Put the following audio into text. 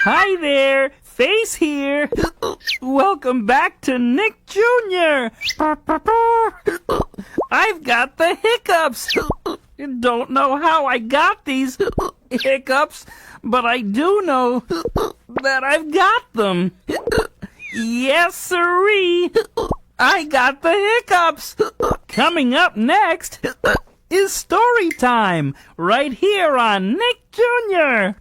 Hi there, Face here. Welcome back to Nick Jr. I've got the hiccups. Don't know how I got these hiccups, but I do know that I've got them. Yes, sirree. I got the hiccups. Coming up next is Storytime, right here on Nick Jr.